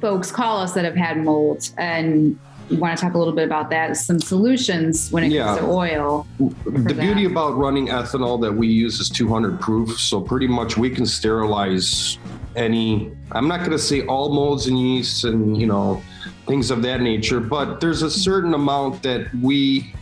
folks call us that have had mold, and you want to talk a little bit about that, some solutions when it comes to oil. The beauty about running ethanol that we use is 200 proof. So pretty much we can sterilize any, I'm not going to say all molds and yeasts and, things of that nature, but there's a certain amount that we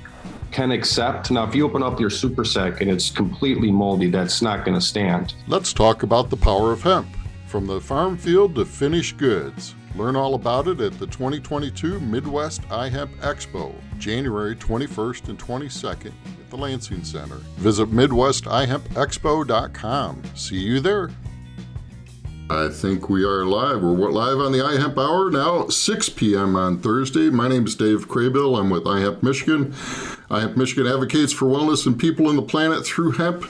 can accept. Now, if you open up your super sack and it's completely moldy, that's not going to stand. Let's talk about the power of hemp. From the farm field to finished goods. Learn all about it at the 2022 Midwest iHemp Expo, January 21st and 22nd at the Lansing Center. Visit MidwestIHempExpo.com. See you there. I think we are live. We're live on the iHemp Hour now, 6 p.m. on Thursday. My name is Dave Craybill. I'm with iHemp Michigan. iHemp Michigan advocates for wellness and people and the planet through hemp.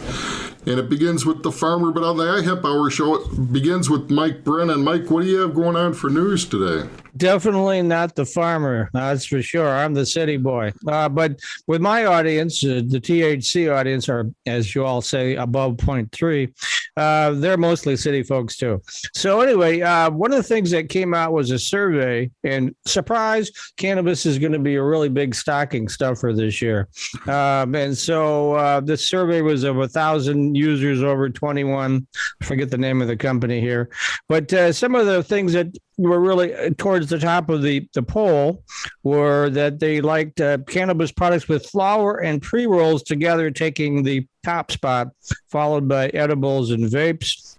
And it begins with the farmer, but on the iHemp Hour show, it begins with Mike Brennan. Mike, what do you have going on for news today? Definitely not the farmer, that's for sure. I'm the city boy. But with my audience, the THC audience, or as you all say, above 0.3, they're mostly city folks too. So anyway, one of the things that came out was a survey, and surprise, cannabis is going to be a really big stocking stuffer this year. And so the survey was of 1,000 users over 21. I forget the name of the company here. But some of the things that were really towards the top of the poll were that they liked cannabis products with flower and pre-rolls together taking the top spot, followed by edibles and vapes.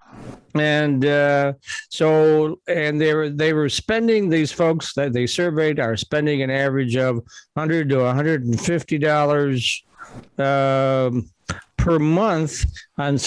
And they were spending, these folks that they surveyed are spending an average of $100 to $150 per month on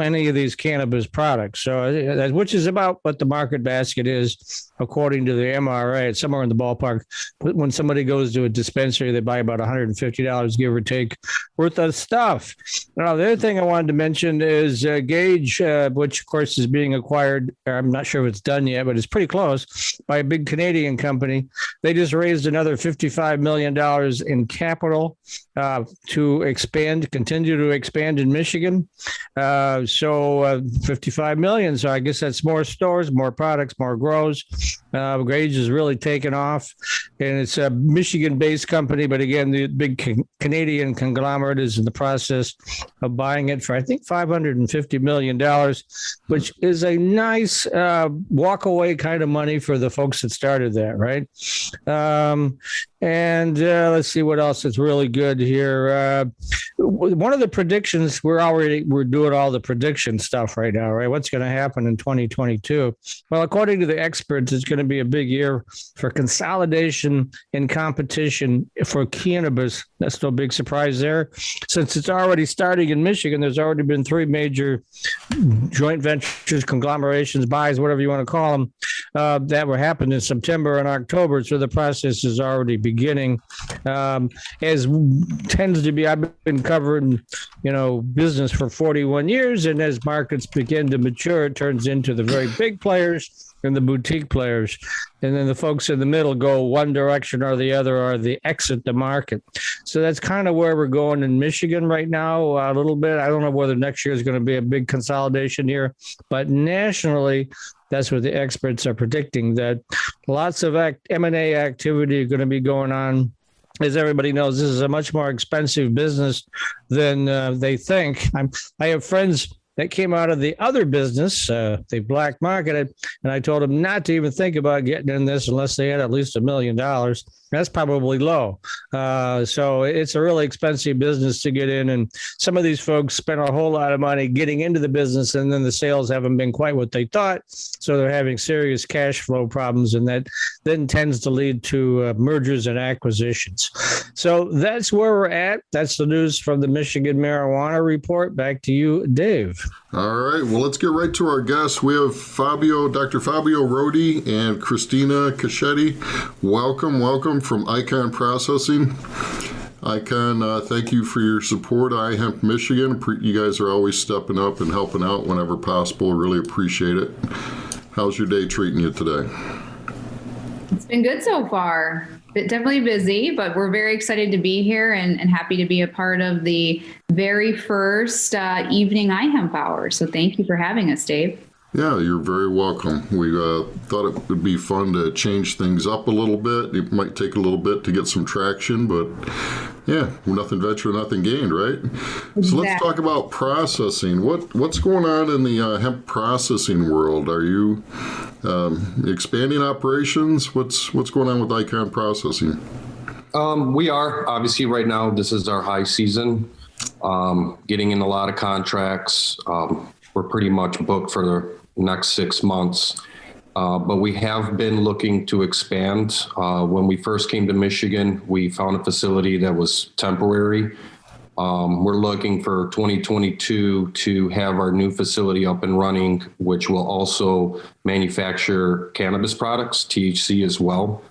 any of these cannabis products. So, which is about what the market basket is, according to the MRA. It's somewhere in the ballpark. When somebody goes to a dispensary, they buy about $150, give or take, worth of stuff. Now, the other thing I wanted to mention is Gage, which of course is being acquired. I'm not sure if it's done yet, but it's pretty close, by a big Canadian company. They just raised another $55 million in capital to continue to expand in Michigan. So 55 million. So I guess that's more stores, more products, more grows. Gage is really taken off, and it's a Michigan-based company. But again, the big Canadian conglomerate is in the process of buying it for, I think, $550 million, which is a nice walk-away kind of money for the folks that started that, right? And let's see what else is really good here. One of the predictions, we're doing all the prediction stuff right now, right? What's going to happen in 2022? Well, according to the experts, it's going to be a big year for consolidation and competition for cannabis. That's no big surprise there. Since it's already starting in Michigan, there's already been 3 major joint ventures, conglomerations, buys, whatever you want to call them, that were happening in September and October. So the process is already beginning. As tends to be, I've been covering, business for 41 years, and as markets begin to mature, it turns into the very big players and the boutique players. And then the folks in the middle go one direction or the other, or they exit the market. So that's kind of where we're going in Michigan right now, a little bit. I don't know whether next year is going to be a big consolidation here, but nationally, that's what the experts are predicting, that lots of M&A activity are going to be going on. As everybody knows, this is a much more expensive business than they think. I have friends that came out of the other business, they black marketed, and I told them not to even think about getting in this unless they had at least $1 million. That's probably low. So it's a really expensive business to get in. And some of these folks spent a whole lot of money getting into the business, and then the sales haven't been quite what they thought. So they're having serious cash flow problems, and that then tends to lead to mergers and acquisitions. So that's where we're at. That's the news from the Michigan Marijuana Report. Back to you, Dave. All right. Well, let's get right to our guests. We have Dr. Fabio Rodi and Cristina Cecchetti. Welcome from Icon Processing. Icon, thank you for your support, iHemp Michigan. You guys are always stepping up and helping out whenever possible. Really appreciate it. How's your day treating you today? It's been good so far. Definitely busy, but we're very excited to be here and happy to be a part of the very first evening iHemp Hour. So thank you for having us, Dave. Yeah, you're very welcome. We thought it would be fun to change things up a little bit. It might take a little bit to get some traction, but yeah, nothing venture, nothing gained, right? So let's talk about processing. What's going on in the hemp processing world? Are you expanding operations? What's going on with Icon Processing? We are obviously right now. This is our high season. Getting in a lot of contracts. We're pretty much booked for the next 6 months, but we have been looking to expand. When we first came to Michigan, we found a facility that was temporary. We're looking for 2022 to have our new facility up and running, which will also manufacture cannabis products, THC as well.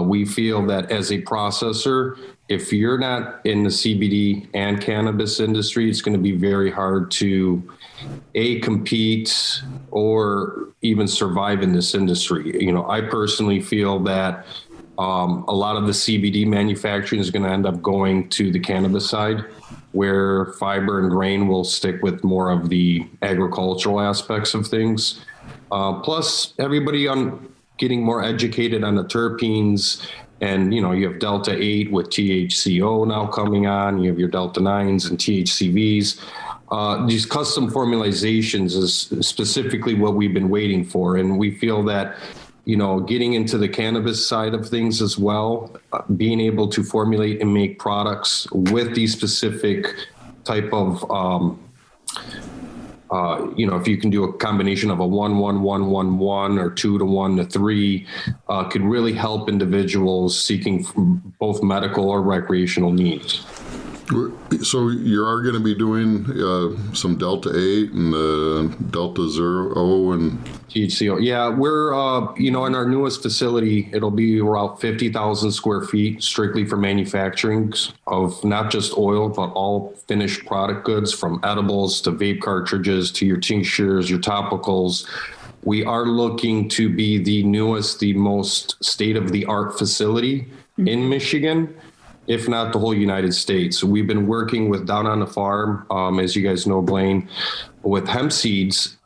We feel that as a processor, if you're not in the CBD and cannabis industry, it's going to be very hard to compete or even survive in this industry. You know, I personally feel that a lot of the CBD manufacturing is going to end up going to the cannabis side, where fiber and grain will stick with more of the agricultural aspects of things. Plus, everybody on getting more educated on the terpenes. And, you know, you have Delta 8 with THCO now coming on. You have your Delta 9s and THCVs. These custom formulations is specifically what we've been waiting for. And we feel that, you know, getting into the cannabis side of things as well, being able to formulate and make products with these specific type of, you know, if you can do a combination of a 1-1-1-1-1 or 2-to-1 to 3, could really help individuals seeking both medical or recreational needs. So you are going to be doing some Delta 8 and Delta 0 and THCO. Yeah, we're, you know, in our newest facility, it'll be around 50,000 square feet strictly for manufacturing of not just oil, but all finished product goods, from edibles to vape cartridges to your tinctures, your topicals. We are looking to be the newest, the most state-of-the-art facility in Michigan, if not the whole United States. So we've been working with down on the farm, as you guys know, Blaine, with hemp seeds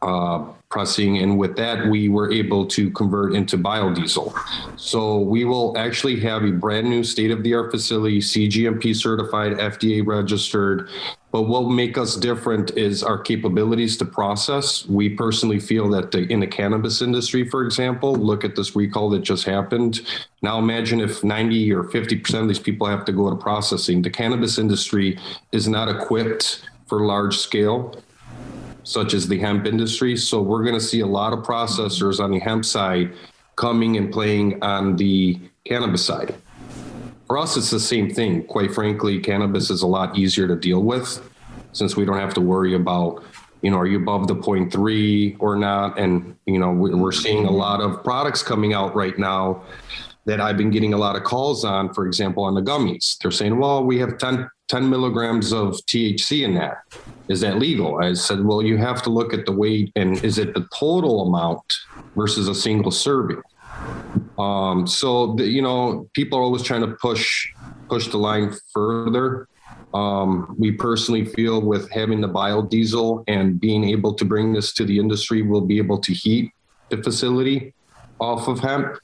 pressing. And with that, we were able to convert into biodiesel. So we will actually have a brand new state-of-the-art facility, CGMP certified, FDA registered. But what will make us different is our capabilities to process. We personally feel that in the cannabis industry, for example, look at this recall that just happened. Now imagine if 90 or 50% of these people have to go to processing. The cannabis industry is not equipped for large scale, such as the hemp industry. So we're going to see a lot of processors on the hemp side coming and playing on the cannabis side. For us, it's the same thing. Quite frankly, cannabis is a lot easier to deal with since we don't have to worry about, you know, are you above the 0.3 or not? And, you know, we're seeing a lot of products coming out right now that I've been getting a lot of calls on, for example, on the gummies. They're saying, well, we have 10 milligrams of THC in that. Is that legal? I said, well, you have to look at the weight and is it the total amount versus a single serving? So, you know, people are always trying to push the line further. We personally feel with having the biodiesel and being able to bring this to the industry, we'll be able to heat the facility off of hemp,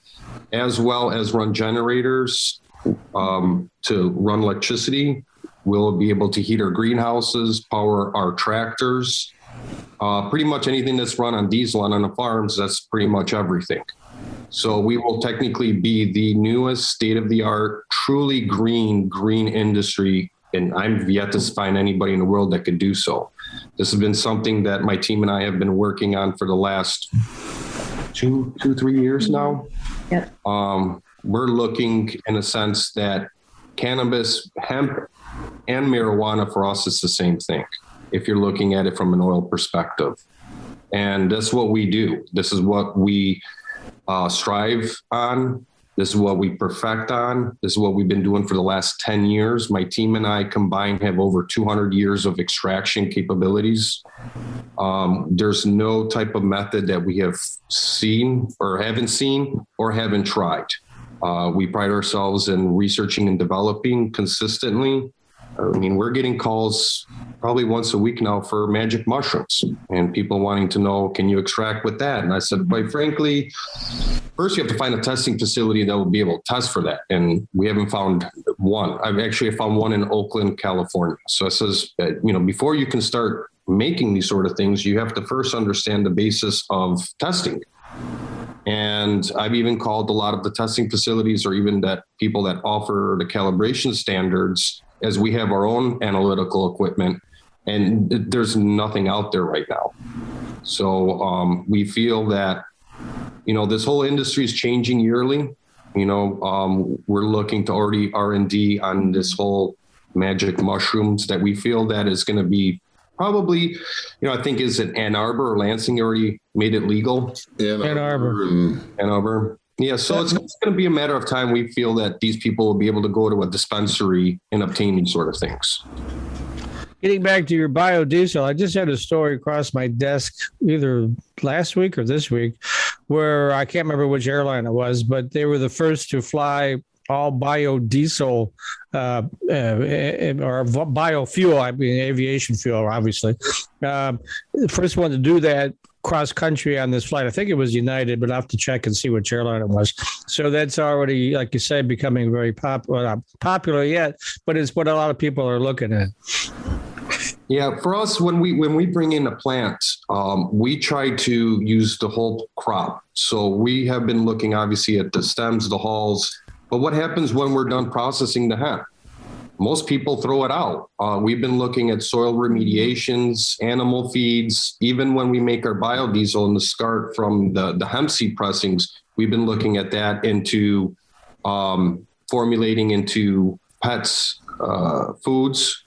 as well as run generators to run electricity. We'll be able to heat our greenhouses, power our tractors, pretty much anything that's run on diesel and on the farms, that's pretty much everything. So we will technically be the newest state-of-the-art, truly green industry, and I'm yet to find anybody in the world that could do so. This has been something that my team and I have been working on for the last 2-3 years now. Yep. We're looking in a sense that cannabis, hemp, and marijuana for us is the same thing, if you're looking at it from an oil perspective. And that's what we do. This is what we strive on. This is what we perfect on. This is what we've been doing for the last 10 years. My team and I combined have over 200 years of extraction capabilities. There's no type of method that we have seen or haven't seen or haven't tried. We pride ourselves in researching and developing consistently. I mean, we're getting calls probably once a week now for magic mushrooms, and people wanting to know, can you extract with that? And I said, quite frankly, first you have to find a testing facility that will be able to test for that. And we haven't found one. I've actually found one in Oakland, California. So it says, before you can start making these sort of things, you have to first understand the basis of testing. And I've even called a lot of the testing facilities, or even that people that offer the calibration standards, as we have our own analytical equipment, and there's nothing out there right now. So we feel that, this whole industry is changing yearly. We're looking to already R&D on this whole magic mushrooms that we feel that is going to be probably, I think, is it Ann Arbor or Lansing already made it legal? Ann Arbor. Ann Arbor. Yeah, so it's going to be a matter of time. We feel that these people will be able to go to a dispensary and obtain these sort of things. Getting back to your biodiesel, I just had a story across my desk either last week or this week where I can't remember which airline it was, but they were the first to fly all biodiesel or biofuel, aviation fuel, obviously. The first one to do that cross country on this flight. I think it was United, but I'll have to check and see which airline it was. So that's already, like you said, becoming very popular. Not popular yet, but it's what a lot of people are looking at. Yeah, for us, when we bring in a plant, we try to use the whole crop. So we have been looking obviously at the stems, the hulls, but what happens when we're done processing the hemp? Most people throw it out. We've been looking at soil remediations, animal feeds. Even when we make our biodiesel and the scart from the hemp seed pressings, we've been looking at that into formulating into pets, foods,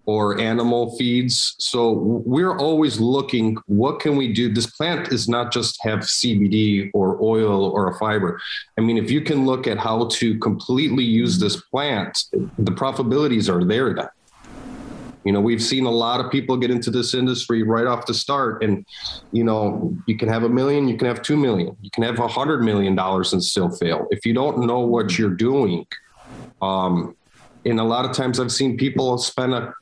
or animal feeds. So we're always looking, what can we do? This plant is not just have CBD or oil or a fiber. I mean, if you can look at how to completely use this plant, the profitabilities are there then. We've seen a lot of people get into this industry right off the start, and, you can have $1 million, you can have $2 million, you can have $100 million and still fail. If you don't know what you're doing, and a lot of times I've seen people spend $500,000,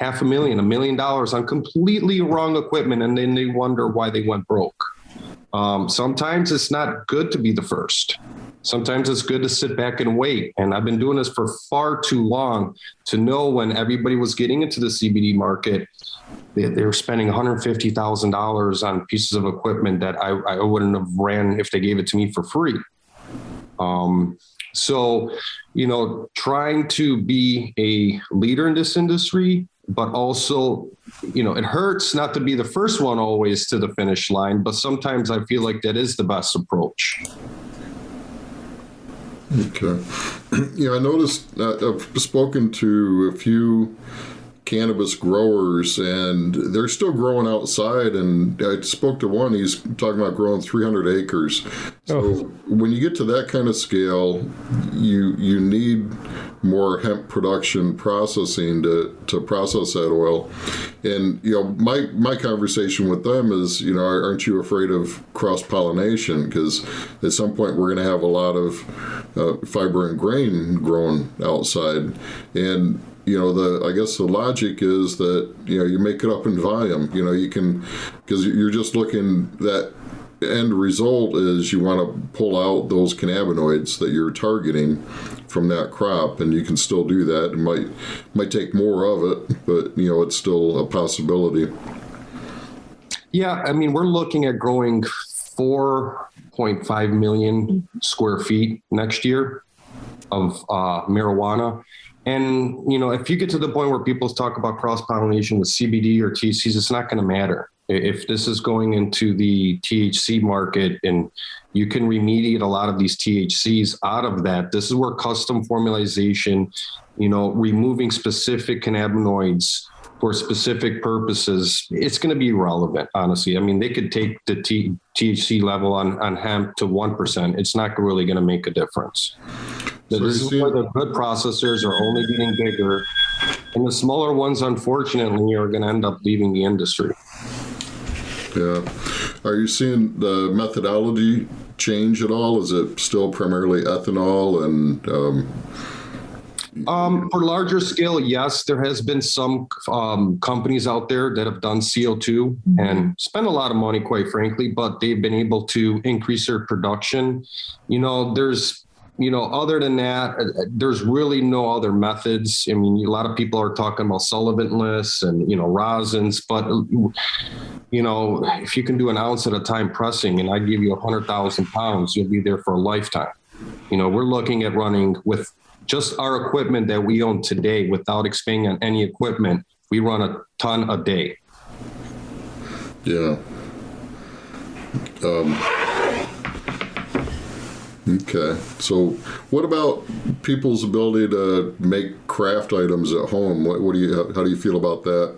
$1 million on completely wrong equipment, and then they wonder why they went broke. Sometimes it's not good to be the first. Sometimes it's good to sit back and wait. And I've been doing this for far too long to know when everybody was getting into the CBD market, they were spending $150,000 on pieces of equipment that I wouldn't have ran if they gave it to me for free. So, trying to be a leader in this industry, but also, it hurts not to be the first one always to the finish line, but sometimes I feel like that is the best approach. Okay. I noticed I've spoken to a few cannabis growers, and they're still growing outside. And I spoke to one, he's talking about growing 300 acres. So when you get to that kind of scale, you need more hemp production processing to process that oil. And, my conversation with them is, aren't you afraid of cross-pollination? Because at some point we're going to have a lot of fiber and grain grown outside. And, I guess the logic is that, you make it up in volume. You can, because you're just looking, that end result is you want to pull out those cannabinoids that you're targeting from that crop, and you can still do that. It might take more of it, but, it's still a possibility. Yeah, I mean, we're looking at growing 4.5 million square feet next year of marijuana. And, if you get to the point where people talk about cross-pollination with CBD or THCs, it's not going to matter. If this is going into the THC market and you can remediate a lot of these THCs out of that, this is where custom formulation, removing specific cannabinoids for specific purposes, it's going to be relevant, honestly. I mean, they could take the THC level on hemp to 1%. It's not really going to make a difference. So this is where the good processors are only getting bigger, and the smaller ones, unfortunately, are going to end up leaving the industry. Yeah. Are you seeing the methodology change at all? Is it still primarily ethanol and For larger scale, yes, there has been some companies out there that have done CO2 and spent a lot of money, quite frankly, but they've been able to increase their production. Other than that, there's really no other methods. I mean, a lot of people are talking about solventless and, rosins, but, if you can do an ounce at a time pressing and I give you 100,000 pounds, you'll be there for a lifetime. We're looking at running with just our equipment that we own today without expanding on any equipment. We run a ton a day. Yeah. Okay. So what about people's ability to make craft items at home? How do you feel about that?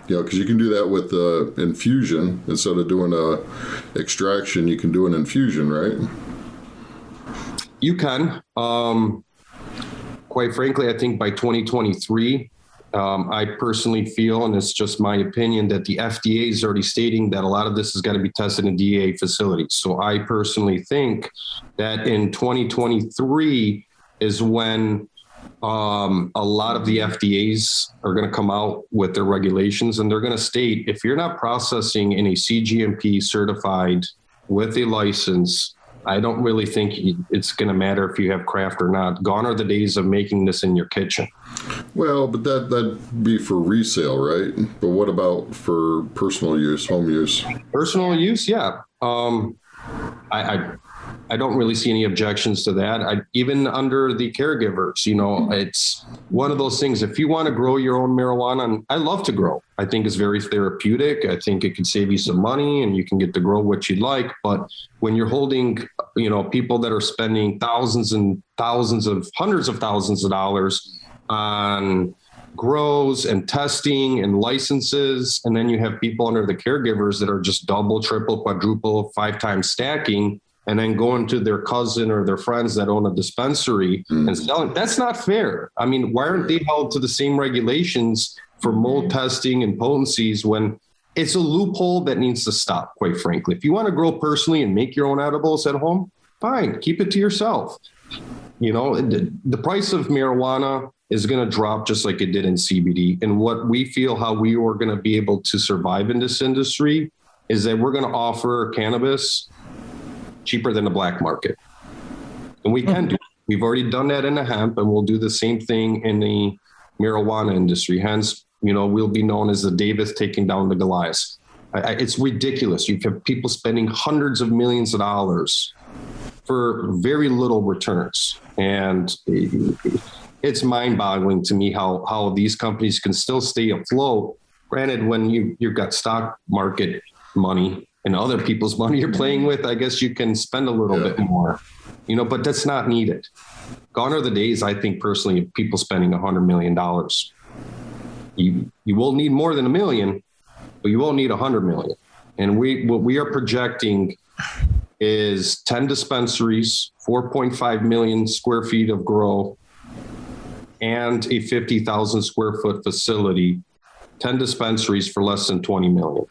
Because you can do that with infusion. Instead of doing a extraction, you can do an infusion, right? You can. Quite frankly, I think by 2023, I personally feel, and it's just my opinion, that the FDA is already stating that a lot of this is going to be tested in DEA facilities. So I personally think that in 2023 is when a lot of the FDAs are going to come out with their regulations, and they're going to state, if you're not processing in a CGMP certified with a license, I don't really think it's going to matter if you have craft or not. Gone are the days of making this in your kitchen. Well, but that'd be for resale, right? But what about for personal use, home use? Personal use, yeah. I don't really see any objections to that. Even under the caregivers, it's one of those things. If you want to grow your own marijuana, and I love to grow, I think it's very therapeutic. I think it can save you some money and you can get to grow what you like. But when you're holding, people that are spending thousands and thousands of hundreds of thousands of dollars on grows and testing and licenses, and then you have people under the caregivers that are just double, triple, quadruple, 5 times stacking, and then going to their cousin or their friends that own a dispensary and selling. That's not fair. I mean, why aren't they held to the same regulations for mold testing and potencies when it's a loophole that needs to stop, quite frankly? If you want to grow personally and make your own edibles at home, fine, keep it to yourself. The price of marijuana is going to drop just like it did in CBD. And what we feel how we are going to be able to survive in this industry is that we're going to offer cannabis cheaper than the black market. And we can do it. We've already done that in the hemp, and we'll do the same thing in the marijuana industry. Hence, we'll be known as the David taking down the Goliath. It's ridiculous. You have people spending hundreds of millions of dollars for very little returns. And it's mind-boggling to me how these companies can still stay afloat. Granted, when you've got stock market money and other people's money you're playing with, I guess you can spend a little bit more, but that's not needed. Gone are the days, I think personally, of people spending $100 million. You will need more than $1 million, but you won't need $100 million. And what we are projecting is 10 dispensaries, 4.5 million square feet of grow, and a 50,000 square foot facility, 10 dispensaries for less than 20 million.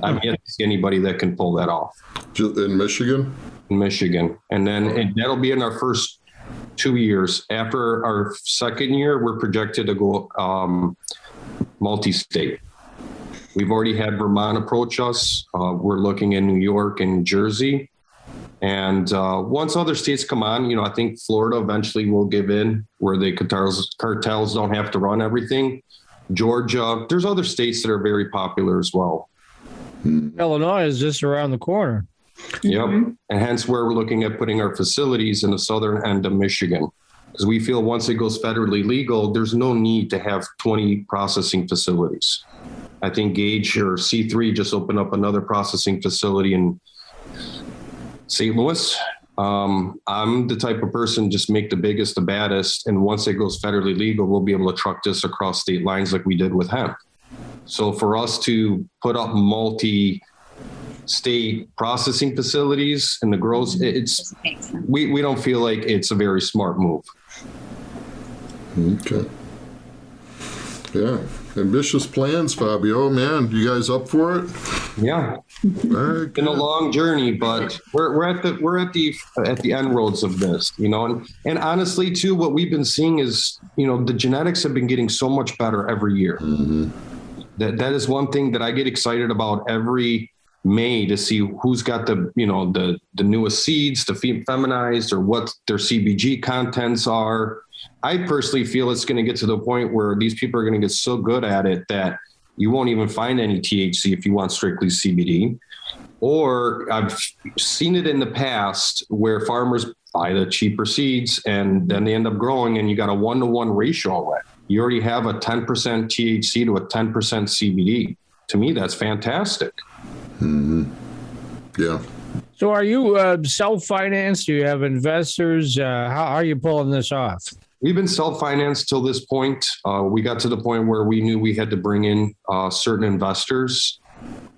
I can't see anybody that can pull that off. In Michigan? In Michigan. And then that'll be in our first 2 years. After our second year, we're projected to go multi-state. We've already had Vermont approach us. We're looking in New York and New Jersey. And once other states come on, I think Florida eventually will give in where the cartels don't have to run everything. Georgia, there's other states that are very popular as well. Illinois is just around the corner. Yep. And hence where we're looking at putting our facilities in the southern end of Michigan. Because we feel once it goes federally legal, there's no need to have 20 processing facilities. I think Gage or C3 just opened up another processing facility in St. Louis. I'm the type of person, just make the biggest, the baddest. And once it goes federally legal, we'll be able to truck this across state lines like we did with hemp. So for us to put up multi-state processing facilities and the grows, we don't feel like it's a very smart move. Okay. Yeah. Ambitious plans, Fabio. Man, you guys up for it? Yeah, All right, been a good. long journey, but we're at the end roads of this, and honestly too, what we've been seeing is, the genetics have been getting so much better every year. That is one thing that I get excited about every May, to see who's got the newest seeds, the feminized, or what their CBG contents are. I personally feel it's going to get to the point where these people are going to get so good at it that you won't even find any THC if you want strictly CBD. Or I've seen it in the past where farmers buy the cheaper seeds and then they end up growing, and you got a 1-to-1 ratio already. You already have a 10% THC to a 10% CBD. To me, that's fantastic. Yeah. So are you self-financed? Do you have investors? How are you pulling this off? We've been self-financed till this point. We got to the point where we knew we had to bring in certain investors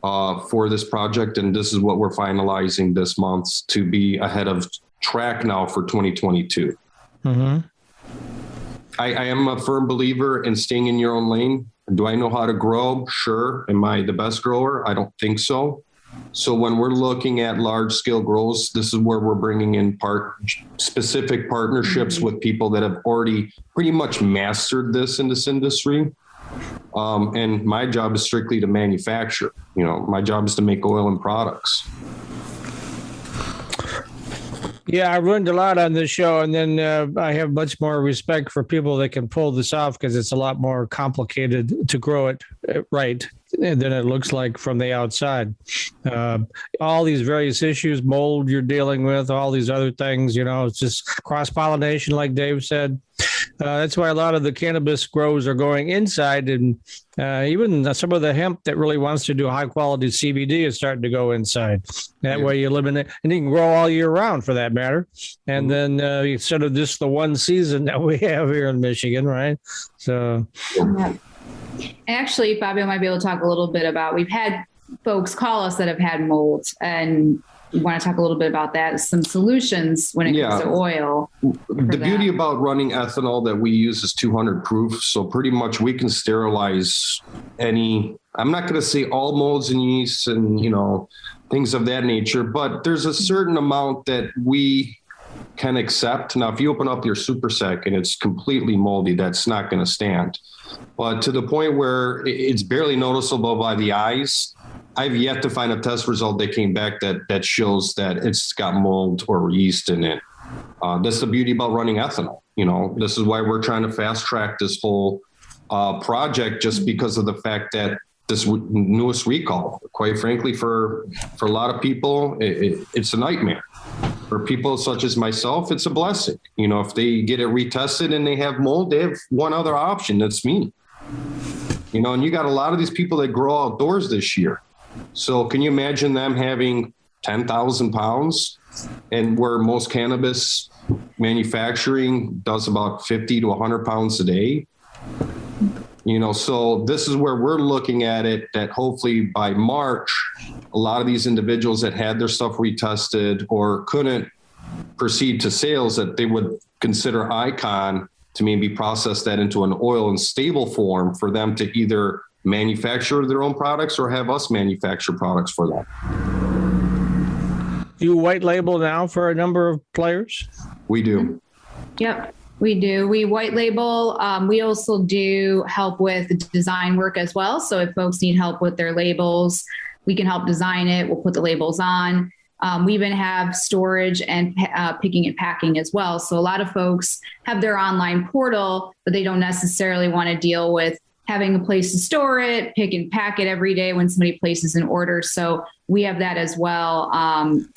for this project, and this is what we're finalizing this month to be ahead of track now for 2022. I am a firm believer in staying in your own lane. Do I know how to grow? Sure. Am I the best grower? I don't think so. So when we're looking at large scale grows, this is where we're bringing in specific partnerships with people that have already pretty much mastered this in this industry. And my job is strictly to manufacture. My job is to make oil and products. Yeah, I learned a lot on this show, and then I have much more respect for people that can pull this off, because it's a lot more complicated to grow it right than it looks like from the outside. All these various issues, mold you're dealing with, all these other things, it's just cross-pollination, like Dave said. That's why a lot of the cannabis grows are going inside, and even some of the hemp that really wants to do high quality CBD is starting to go inside. That way you eliminate, and you can grow all year round for that matter. And then instead of just the one season that we have here in Michigan, right? So. Actually, Fabio might be able to talk a little bit about, we've had folks call us that have had mold, and we want to talk a little bit about that, some solutions when it comes to oil. The beauty about running ethanol that we use is 200 proof. So pretty much we can sterilize any, I'm not going to say all molds and yeasts and, things of that nature, but there's a certain amount that we can accept. Now, if you open up your super sec and it's completely moldy, that's not going to stand. But to the point where it's barely noticeable by the eyes, I've yet to find a test result that came back that shows that it's got mold or yeast in it. That's the beauty about running ethanol. This is why we're trying to fast track this whole project, just because of the fact that this newest recall, quite frankly, for a lot of people, it's a nightmare. For people such as myself, it's a blessing. If they get it retested and they have mold, they have one other option. That's me. And you got a lot of these people that grow outdoors this year. So can you imagine them having 10,000 pounds, and where most cannabis manufacturing does about 50 to 100 pounds a day? So this is where we're looking at it, that hopefully by March, a lot of these individuals that had their stuff retested or couldn't proceed to sales, that they would consider Icon to maybe process that into an oil and stable form for them to either manufacture their own products or have us manufacture products for them. Do you white label now for a number of players? We do. Yep. We do. We white label. We also do help with design work as well. So if folks need help with their labels, we can help design it. We'll put the labels on. We even have storage and picking and packing as well. So a lot of folks have their online portal, but they don't necessarily want to deal with having a place to store it, pick and pack it every day when somebody places an order. So we have that as well,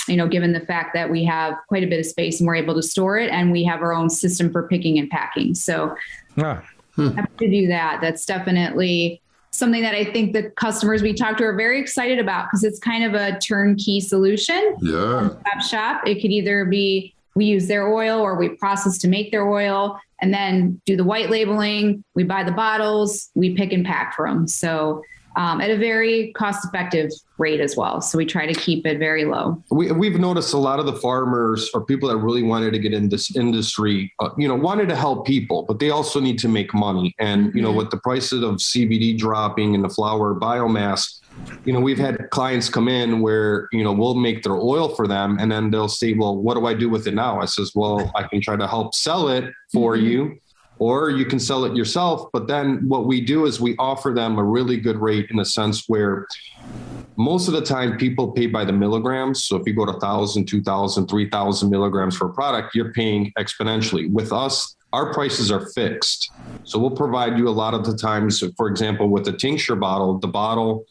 given the fact that we have quite a bit of space and we're able to store it, and we have our own system for picking and packing. So happy to do that. That's definitely something that I think the customers we talk to are very excited about, because it's kind of a turnkey solution. Yeah. Shop. It could either be we use their oil or we process to make their oil, and then do the white labeling. We buy the bottles, we pick and pack for them. So at a very cost-effective rate as well. So we try to keep it very low. We've noticed a lot of the farmers or people that really wanted to get in this industry, wanted to help people, but they also need to make money. And, with the prices of CBD dropping and the flower biomass, we've had clients come in where, we'll make their oil for them and then they'll say, well, what do I do with it now? I says, well, I can try to help sell it for you, or you can sell it yourself. But then what we do is we offer them a really good rate in a sense where most of the time people pay by the milligrams. So if you go to 1,000, 2,000, 3,000 milligrams for a product, you're paying exponentially. With us, our prices are fixed. So we'll provide you a lot of the times, for example, with the tincture bottle, the bottle,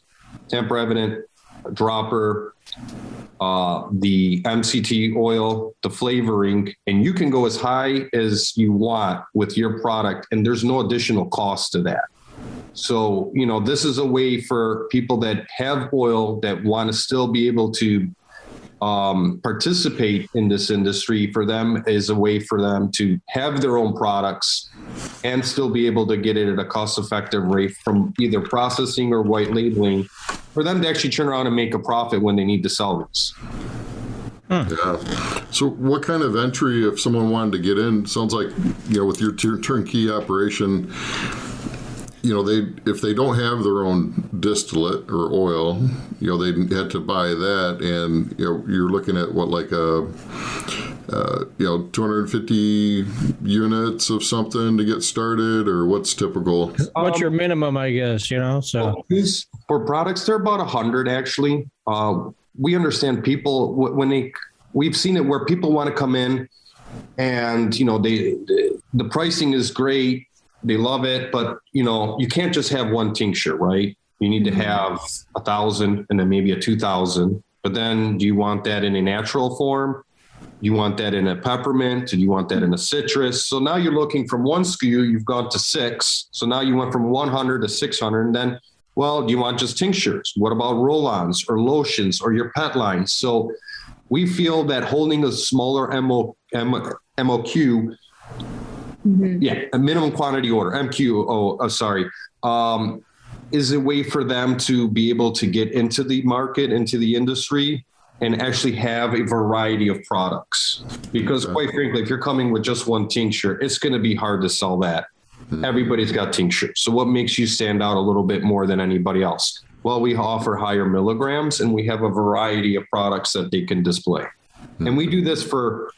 tamper evident, dropper, the MCT oil, the flavoring, and you can go as high as you want with your product, and there's no additional cost to that. So, this is a way for people that have oil that want to still be able to participate in this industry. For them is a way for them to have their own products and still be able to get it at a cost-effective rate from either processing or white labeling, for them to actually turn around and make a profit when they need to sell these. Yeah. So what kind of entry, if someone wanted to get in, sounds like, with your turnkey operation, if they don't have their own distillate or oil, they had to buy that, and you're looking at what, like a 250 units of something to get started, or what's typical? What's your minimum, I guess, so. For products, they're about 100 actually. We understand people we've seen it where people want to come in and, the pricing is great. They love it, but you can't just have one tincture, right? You need to have 1,000 and then maybe a 2,000. But then do you want that in a natural form? Do you want that in a peppermint? Do you want that in a citrus? So now you're looking from one SKU, you've gone to 6. So now you went from 100 to 600. And then, well, do you want just tinctures? What about roll-ons or lotions or your pet lines? So we feel that holding a smaller MOQ, a minimum quantity order, MQ, is a way for them to be able to get into the market, into the industry, and actually have a variety of products. Because quite frankly, if you're coming with just one tincture, it's going to be hard to sell that. Everybody's got tinctures. So what makes you stand out a little bit more than anybody else? Well, we offer higher milligrams and we have a variety of products that they can display. And we do this for,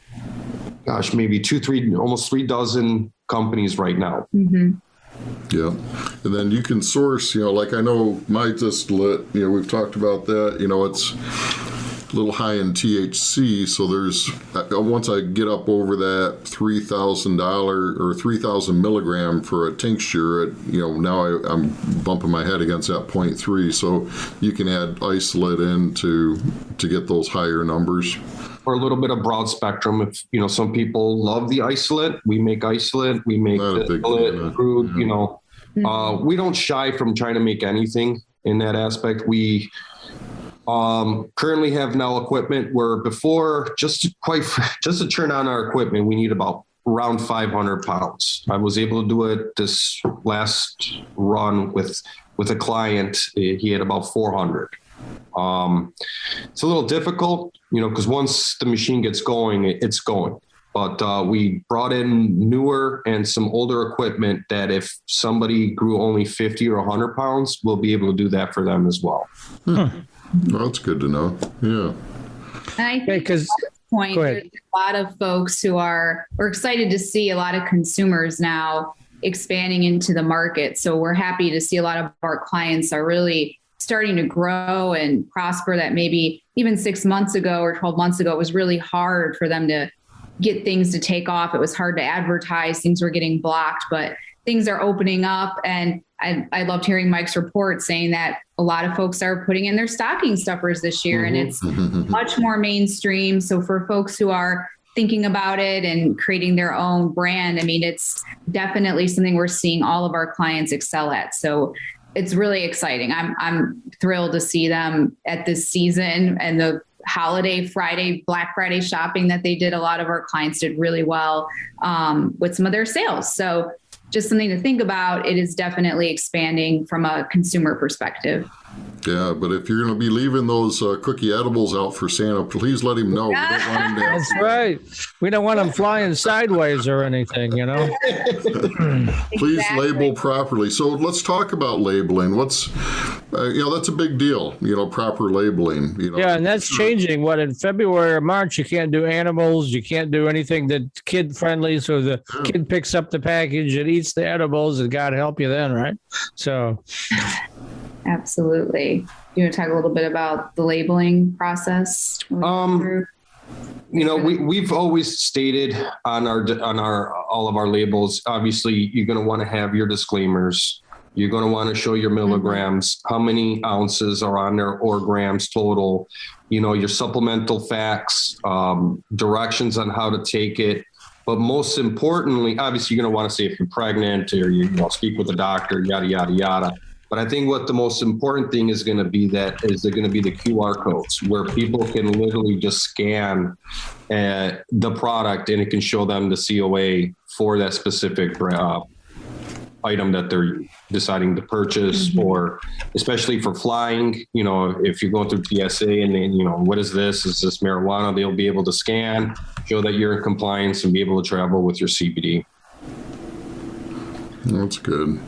maybe 2-3, almost 3 dozen companies right now. Yeah. And then you can source, like I know my distillate, we've talked about that, it's a little high in THC. So there's, once I get up over that $3,000 or 3,000 milligram for a tincture, now I'm bumping my head against that 0.3. So you can add isolate in to get those higher numbers. Or a little bit of broad spectrum. If, some people love the isolate, we make isolate, we make distillate, crude, we don't shy from trying to make anything in that aspect. We currently have now equipment where before, just to turn on our equipment, we need about around 500 pounds. I was able to do it this last run with a client. He had about 400. It's a little difficult, because once the machine gets going, it's going. But we brought in newer and some older equipment that if somebody grew only 50 or 100 pounds, we'll be able to do that for them as well. Well, that's good to know. Yeah. And I think at this point, there's a lot of folks we're excited to see a lot of consumers now expanding into the market. So we're happy to see a lot of our clients are really starting to grow and prosper, that maybe even 6 months ago or 12 months ago, it was really hard for them to get things to take off. It was hard to advertise. Things were getting blocked, but things are opening up. And I loved hearing Mike's report saying that a lot of folks are putting in their stocking stuffers this year, and it's much more mainstream. So for folks who are thinking about it and creating their own brand, it's definitely something we're seeing all of our clients excel at. So it's really exciting. I'm thrilled to see them at this season and the holiday Black Friday shopping that they did. A lot of our clients did really well with some of their sales. So just something to think about. It is definitely expanding from a consumer perspective. Yeah, but if you're going to be leaving those cookie edibles out for Santa, please let him know. We don't want him to have. That's right. We don't want them flying sideways or anything, you know? Please Exactly. label properly. So let's talk about labeling. What's, that's a big deal, proper labeling. Yeah, and that's changing. What, in February or March, you can't do animals. You can't do anything that's kid-friendly. So the kid picks up the package and eats the edibles, and God help you then, right? So... Absolutely. You want to talk a little bit about the labeling process? We've always stated on our all of our labels, obviously you're going to want to have your disclaimers. You're going to want to show your milligrams, how many ounces are on there or grams total, your supplemental facts, directions on how to take it. But most importantly, obviously you're going to want to say if you're pregnant or you speak with a doctor, yada, yada, yada. But I think what the most important thing is going to be the QR codes where people can literally just scan the product and it can show them the COA for that specific item that they're deciding to purchase, or especially for flying, if you're going through TSA and then, what is this? Is this marijuana? They'll be able to scan, show that you're in compliance and be able to travel with your CBD. That's good.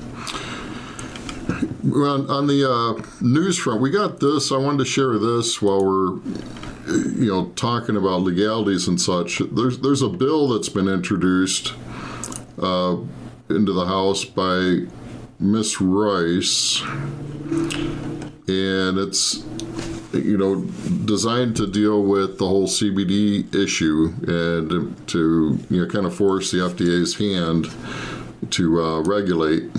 Well, on the news front, we got this. I wanted to share this while we're, talking about legalities and such. There's a bill that's been introduced into the House by Miss Rice, and it's designed to deal with the whole CBD issue and to kind of force the FDA's hand to regulate,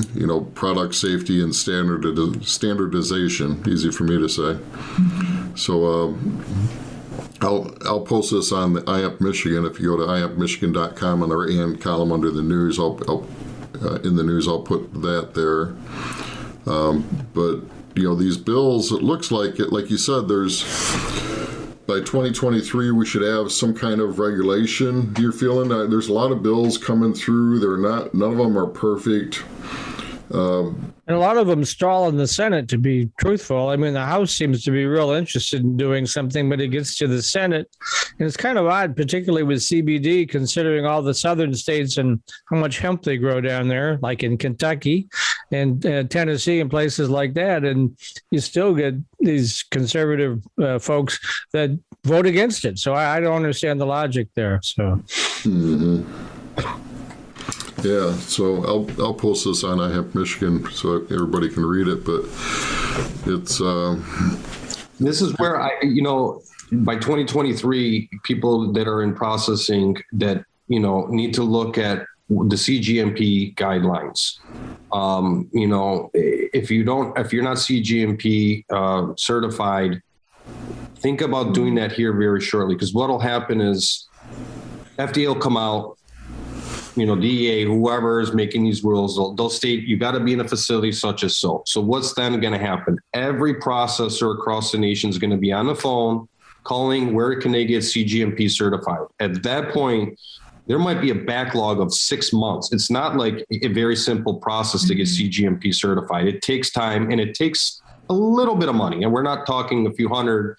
product safety and standardization. Easy for me to say. So I'll post this on the iHemp Michigan. If you go to ihempmichigan.com on the right-hand column under the news, I'll put that there. But these bills, it looks like it, like you said, by 2023, we should have some kind of regulation. You're feeling that there's a lot of bills coming through. None of them are perfect. And a lot of them stall in the Senate, to be truthful. I mean, the House seems to be real interested in doing something, but it gets to the Senate. And it's kind of odd, particularly with CBD, considering all the southern states and how much hemp they grow down there, like in Kentucky and Tennessee and places like that. And you still get these conservative folks that vote against it. So I don't understand the logic there. So. Mm-hmm. Yeah, so I'll post this on iHemp Michigan so everybody can read it, but it's... This is where by 2023, people that are in processing that, need to look at the CGMP guidelines. If you're not CGMP certified, think about doing that here very shortly, because what'll happen is FDA will come out, DEA, whoever is making these rules, they'll state you got to be in a facility such as so. So what's then going to happen? Every processor across the nation is going to be on the phone calling, where can they get CGMP certified? At that point, there might be a backlog of 6 months. It's not like a very simple process to get CGMP certified. It takes time and it takes a little bit of money. And we're not talking a few hundred,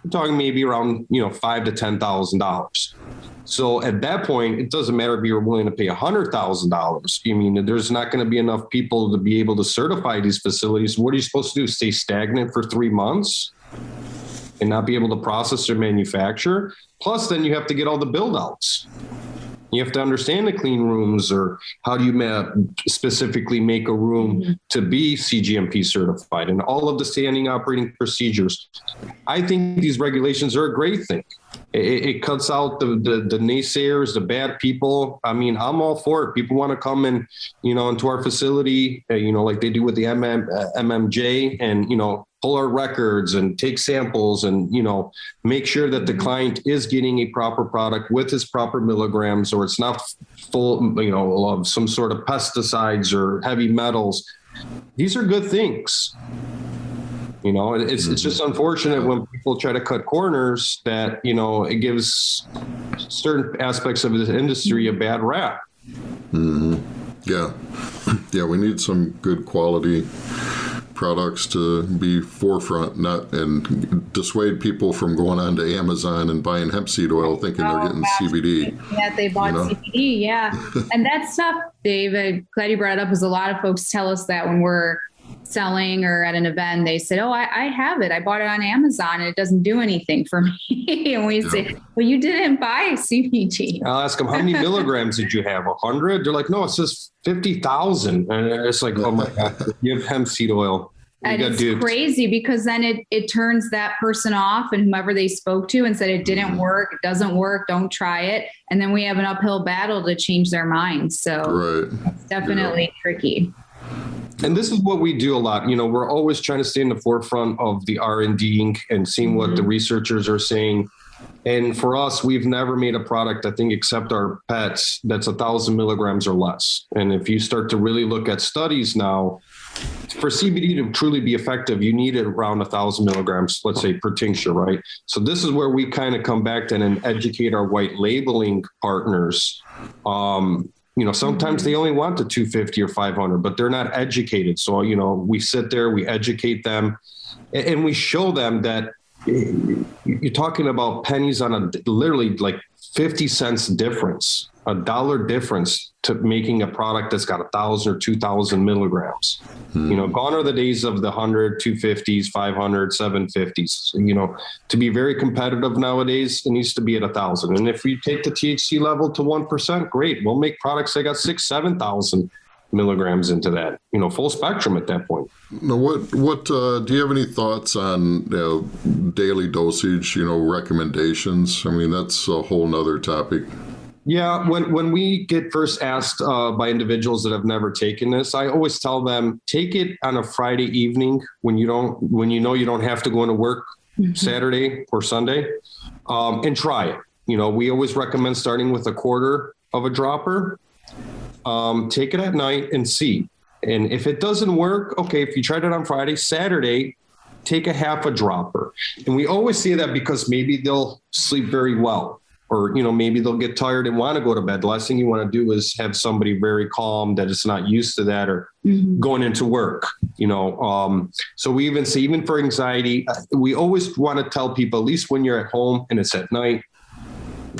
we're talking maybe around, $5,000 to $10,000. So at that point, it doesn't matter if you're willing to pay $100,000. There's not going to be enough people to be able to certify these facilities. What are you supposed to do? Stay stagnant for 3 months and not be able to process or manufacture? Plus, then you have to get all the build outs. You have to understand the clean rooms, or how do you specifically make a room to be CGMP certified, and all of the standing operating procedures. I think these regulations are a great thing. It cuts out the naysayers, the bad people. I mean, I'm all for it. People want to come in, into our facility, like they do with the MMJ, and, pull our records and take samples and, make sure that the client is getting a proper product with his proper milligrams, or it's not full, of some sort of pesticides or heavy metals. These are good things. It's just unfortunate when people try to cut corners that, it gives certain aspects of this industry a bad rap. Mm-hmm. Yeah. Yeah, we need some good quality products to be forefront, not and dissuade people from going on to Amazon and buying hemp seed oil thinking they're getting CBD. Yeah, they bought CBD. Yeah. And that stuff, David, glad you brought it up, because a lot of folks tell us that when we're selling or at an event, they said, oh, I have it. I bought it on Amazon and it doesn't do anything for me. And we say, well, you didn't buy CBD. I'll ask them, how many milligrams did you have? 100? They're like, no, it says 50,000. And it's like, oh my God, you have hemp seed oil. And it's crazy because then it turns that person off and whomever they spoke to and said it didn't work, it doesn't work, don't try it. And then we have an uphill battle to change their minds. So it's definitely tricky. And this is what we do a lot. We're always trying to stay in the forefront of the R&D and seeing what the researchers are saying. And for us, we've never made a product, I think, except our pets, that's 1,000 milligrams or less. And if you start to really look at studies now, for CBD to truly be effective, you need it around 1,000 milligrams, let's say, per tincture, right? So this is where we kind of come back then and educate our white labeling partners. Sometimes they only want the 250 or 500, but they're not educated. So, we sit there, we educate them, and we show them that you're talking about pennies on literally like 50 cents difference, $1 difference to making a product that's got 1,000 or 2,000 milligrams. Gone are the days of the 100, 250s, 500, 750s. To be very competitive nowadays, it needs to be at 1,000. And if you take the THC level to 1%, great. We'll make products that got 6,000, 7,000 milligrams into that, full spectrum at that point. Now, what do you have any thoughts on daily dosage, recommendations? I mean, that's a whole nother topic. Yeah, when we get first asked by individuals that have never taken this, I always tell them, take it on a Friday evening when you know you don't have to go into work Saturday or Sunday, and try it. We always recommend starting with a quarter of a dropper. Take it at night and see. And if it doesn't work, okay, if you tried it on Friday, Saturday, take a half a dropper. And we always say that because maybe they'll sleep very well. Or, maybe they'll get tired and want to go to bed. The last thing you want to do is have somebody very calm that is not used to that or going into work, So we even say, even for anxiety, we always want to tell people, at least when you're at home and it's at night,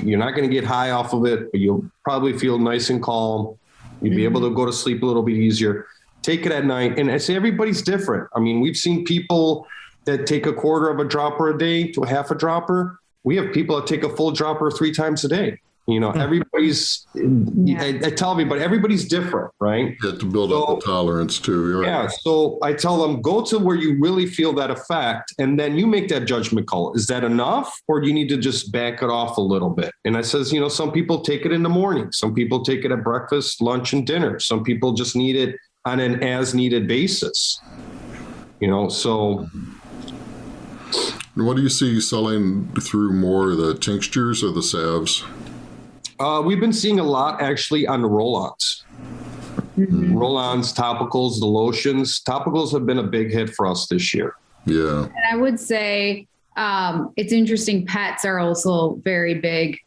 you're not going to get high off of it, but you'll probably feel nice and calm. You'll be able to go to sleep a little bit easier. Take it at night. And I say everybody's different. I mean, we've seen people that take a quarter of a dropper a day to a half a dropper. We have people that take a full dropper 3 times a day. Everybody's, I tell everybody, everybody's different, right? You have to build up the tolerance too. Right? Yeah. So I tell them, go to where you really feel that effect. And then you make that judgment call. Is that enough? Or do you need to just back it off a little bit? And I says, some people take it in the morning. Some people take it at breakfast, lunch, and dinner. Some people just need it on an as needed basis, so. What do you see selling through more, the tinctures or the salves? We've been seeing a lot actually on the roll-ons. Roll-ons, topicals, the lotions. Topicals have been a big hit for us this year. Yeah. And I would say it's interesting. Pets are also very big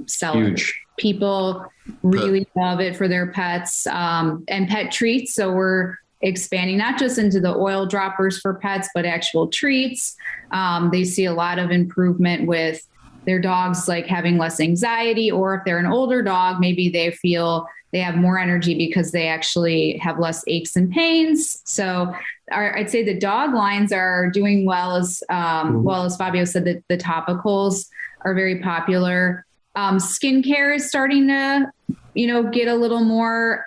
sellers. Huge. People really love it for their pets and pet treats. So we're expanding not just into the oil droppers for pets, but actual treats. They see a lot of improvement with their dogs, like having less anxiety, or if they're an older dog, maybe they feel they have more energy because they actually have less aches and pains. So I'd say the dog lines are doing well, as Fabio said, that the topicals are very popular. Skincare is starting to, get a little more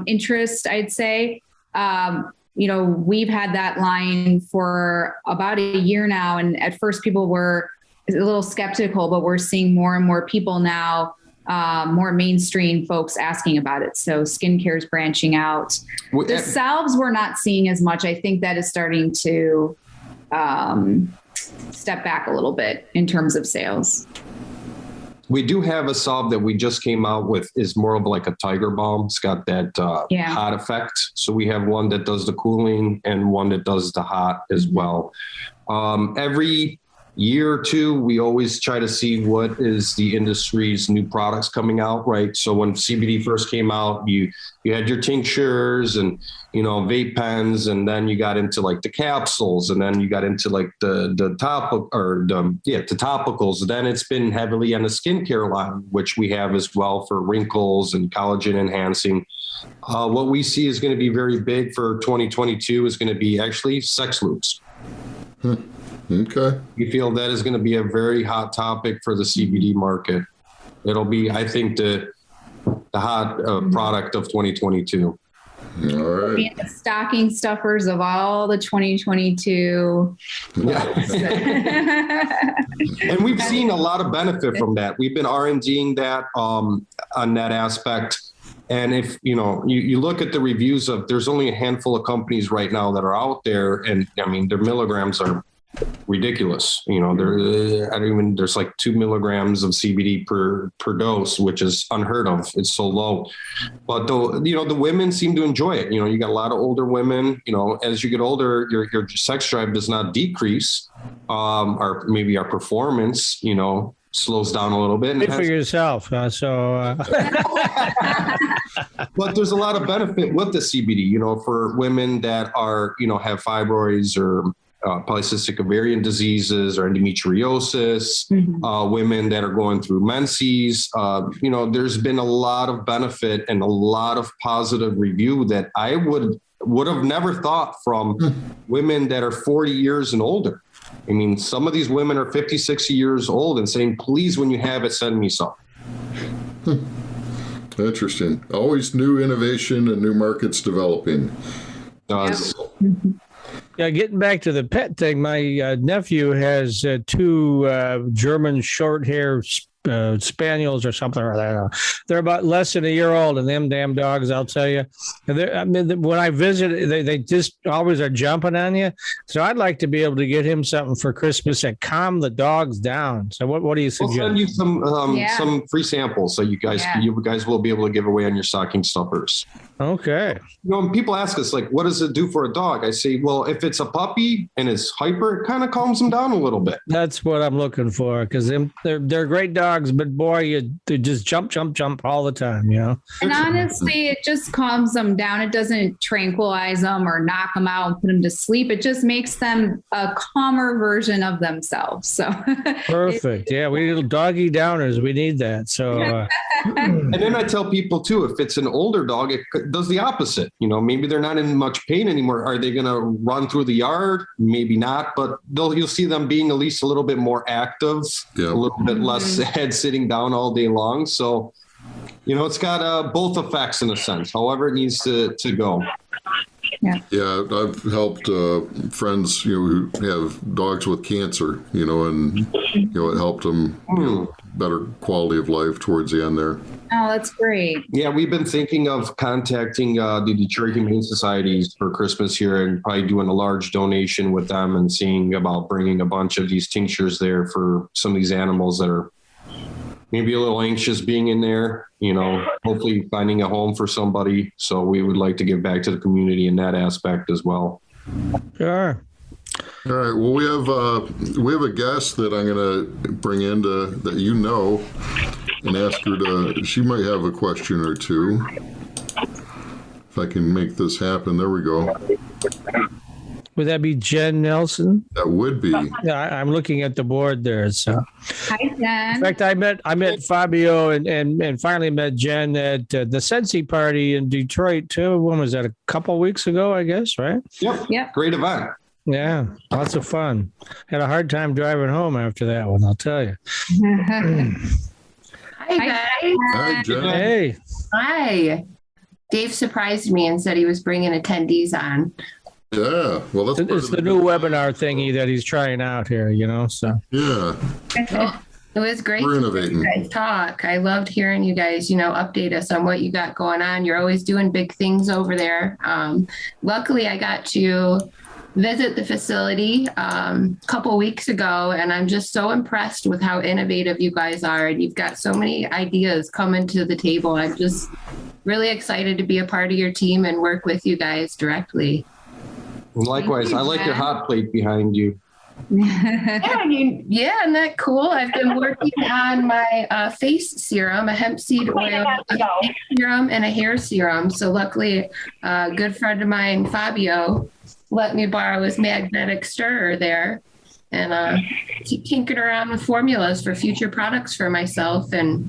interest, I'd say. We've had that line for about a year now. And at first people were a little skeptical, but we're seeing more and more people now, more mainstream folks asking about it. So skincare is branching out. The salves we're not seeing as much. I think that is starting to step back a little bit in terms of sales. We do have a salve that we just came out with, is more of like a tiger balm. It's got that hot effect. So we have one that does the cooling and one that does the hot as well. Every year or two, we always try to see what is the industry's new products coming out, right? So when CBD first came out, you had your tinctures and, vape pens, and then you got into like the capsules, and then you got into like the topicals. Then it's been heavily on the skincare line, which we have as well for wrinkles and collagen enhancing. What we see is going to be very big for 2022 is going to be actually sex lubes. Okay. We feel that is going to be a very hot topic for the CBD market. It'll be, I think, the hot product of 2022. All right. Being the stocking stuffers of all the 2022. Yeah. And we've seen a lot of benefit from that. We've been R&Ding that on that aspect. And if, you look at the reviews of, there's only a handful of companies right now that are out there. And I mean, their milligrams are ridiculous. There's like 2 milligrams of CBD per dose, which is unheard of. It's so low. But the women seem to enjoy it. You got a lot of older women. As you get older, your sex drive does not decrease, or maybe our performance, slows down a little bit. Good for yourself. But there's a lot of benefit with the CBD, for women that are, have fibroids or polycystic ovarian diseases or endometriosis, women that are going through menses. There's been a lot of benefit and a lot of positive review that I would have never thought from women that are 40 years and older. I mean, some of these women are 50, 60 years old and saying, please, when you have it, send me some. Interesting. Always new innovation and new markets developing. Yeah, getting back to the pet thing, my nephew has 2 German short hair spaniels or something like that. They're about less than a year old, and them damn dogs, I'll tell you. When I visit, they just always are jumping on you. So I'd like to be able to get him something for Christmas and calm the dogs down. So what do you suggest? We'll send you some free samples so you guys will be able to give away on your stocking stuffers. Okay. When people ask us, like, what does it do for a dog? I say, well, if it's a puppy and it's hyper, it kind of calms them down a little bit. That's what I'm looking for, because they're great dogs, but boy, they just jump all the time, And honestly, it just calms them down. It doesn't tranquilize them or knock them out and put them to sleep. It just makes them a calmer version of themselves. So perfect. Yeah, we need little doggy downers. We need that. So and then I tell people too, if it's an older dog, it does the opposite. Maybe they're not in much pain anymore. Are they going to run through the yard? Maybe not, but you'll see them being at least a little bit more active, a little bit less head sitting down all day long. So, it's got both effects in a sense, however it needs to go. Yeah, I've helped friends, who have dogs with cancer, and, it helped them, better quality of life towards the end there. Oh, that's great. Yeah, we've been thinking of contacting the Detroit Humane Societies for Christmas here and probably doing a large donation with them and seeing about bringing a bunch of these tinctures there for some of these animals that are maybe a little anxious being in there, hopefully finding a home for somebody. So we would like to give back to the community in that aspect as well. Sure. All right. Well, we have a guest that I'm going to bring in that and ask her to. She might have a question or two. If I can make this happen, there we go. Would that be Jen Nelson? That would be. Yeah, I'm looking at the board there. So, hi, Jen. in fact, I met Fabio and finally met Jen at the Sensi party in Detroit too. When was that? A couple of weeks ago, I guess, right? Yep. Great event. Yeah, lots of fun. Had a hard time driving home after that one, I'll tell you. Hi, guys. Hi, Jen. Hey. Hi. Dave surprised me and said he was bringing attendees on. Yeah, well, that's It's the new webinar thingy that he's trying out here, so. Yeah. It was great We're to innovating. hear you guys talk. I loved hearing you guys, update us on what you got going on. You're always doing big things over there. Luckily, I got to visit the facility a couple weeks ago, and I'm just so impressed with how innovative you guys are. And you've got so many ideas coming to the table. I'm just really excited to be a part of your team and work with you guys directly. Likewise, I like your hot plate behind you. Yeah, isn't that cool? I've been working on my face serum, a hemp seed oil serum, and a hair serum. So luckily, a good friend of mine, Fabio, let me borrow his magnetic stirrer there, and keep tinkering around with formulas for future products for myself. And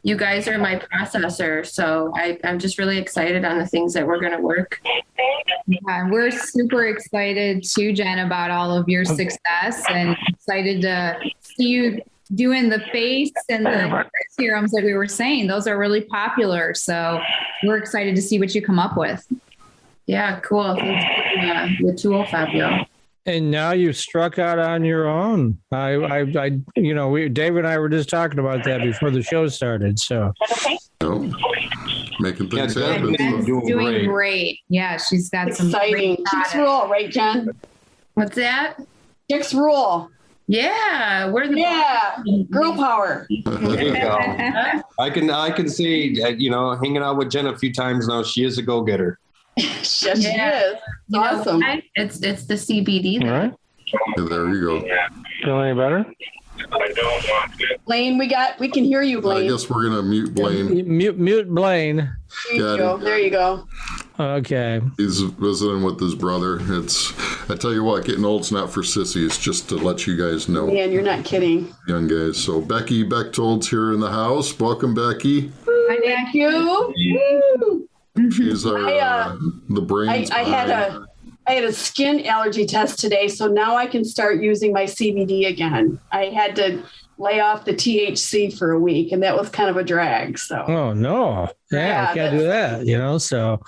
you guys are my processor, so I'm just really excited on the things that we're going to work. Yeah, we're super excited too, Jen, about all of your success, and excited to see you doing the face and the serums like we were saying. Those are really popular. So we're excited to see what you come up with. Yeah, cool. Thanks for the tool, Fabio. And now you've struck out on your own. Dave and I were just talking about that before the show started. So, making things Yeah, happen. Jen's doing doing great. Yeah, she's got some Exciting. great Chicks products. rule, right, Jen? What's that? Chicks rule. Yeah, we're the Yeah. Girl power. There you go. I can see, hanging out with Jen a few times now. She is a go-getter. Yes, she is. You know Awesome. why? It's the CBD. all right. Yeah, there you go. Feel any better? Blaine, we can hear you, I Blaine. guess we're going to mute Blaine. Mute Blaine. There you Got go. it. There you go. Okay. He's visiting with his brother. I tell you what, getting old's not for sissies, just to let you guys know, Man, you're not kidding. young guys. So Becky Bechtolds here in the house. Welcome, Becky. Thank you. Woo. She's our, the brains. I had a skin allergy test today, so now I can start using my CBD again. I had to lay off the THC for a week, and that was kind of a drag. So Oh no. Yeah, I can't do that, so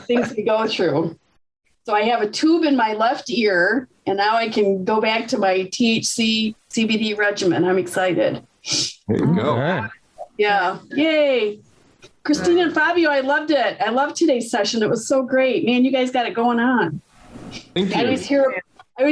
things we go through. So I have a tube in my left ear, and now I can go back to my THC CBD regimen. I'm excited. There you all go. right. Yeah. Yay. Christina and Fabio, I loved it. I loved today's session. It was so great. Man, you guys got it going on. Thank I you. always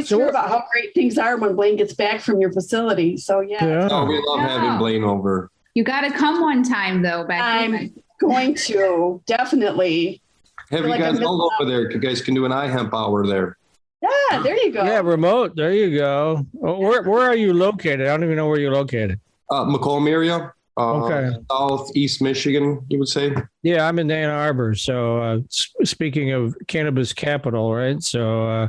hear about how great things are when Blaine gets back from your facility. So yeah. Oh, we love having Blaine over. You got to come one time though, Becky. I'm going to definitely. Have you like guys I'm all over there? You guys can do an iHemp hour there. Yeah, there you go. Yeah, remote. There you go. Oh, where are you located? I don't even know where you're located. Macomb area. Okay. Southeast Michigan, you would say? Yeah, I'm in Ann Arbor. So speaking of cannabis capital, right? So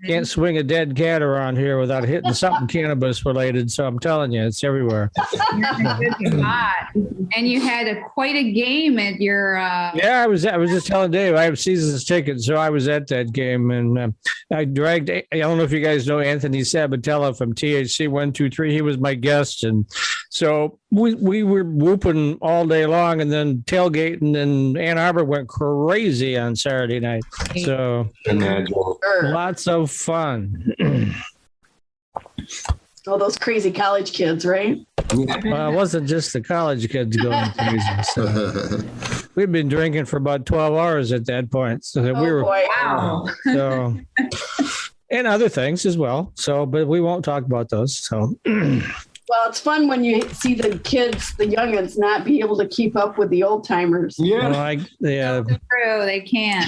can't swing a dead cat around here without hitting something cannabis related. So I'm telling you, it's everywhere. You're in a good spot. And you had quite a game at your. Yeah, I was just telling Dave, I have season's tickets, so I was at that game, and I dragged. I don't know if you guys know Anthony Sabatella from THC 123. He was my guest, and so we were whooping all day long, and then tailgating, and Ann Arbor went crazy on Saturday night. So Imagine. lots of fun. Oh, those crazy college kids, right? Well, it wasn't just the college kids going crazy. So we'd been drinking for about 12 hours at that point. So we were, Boy. Wow. so, and other things as well. So, but we won't talk about those. So, Well, it's fun when you see the kids, the youngins, not be able to keep up with the old timers. Yeah. yeah, True, they can't.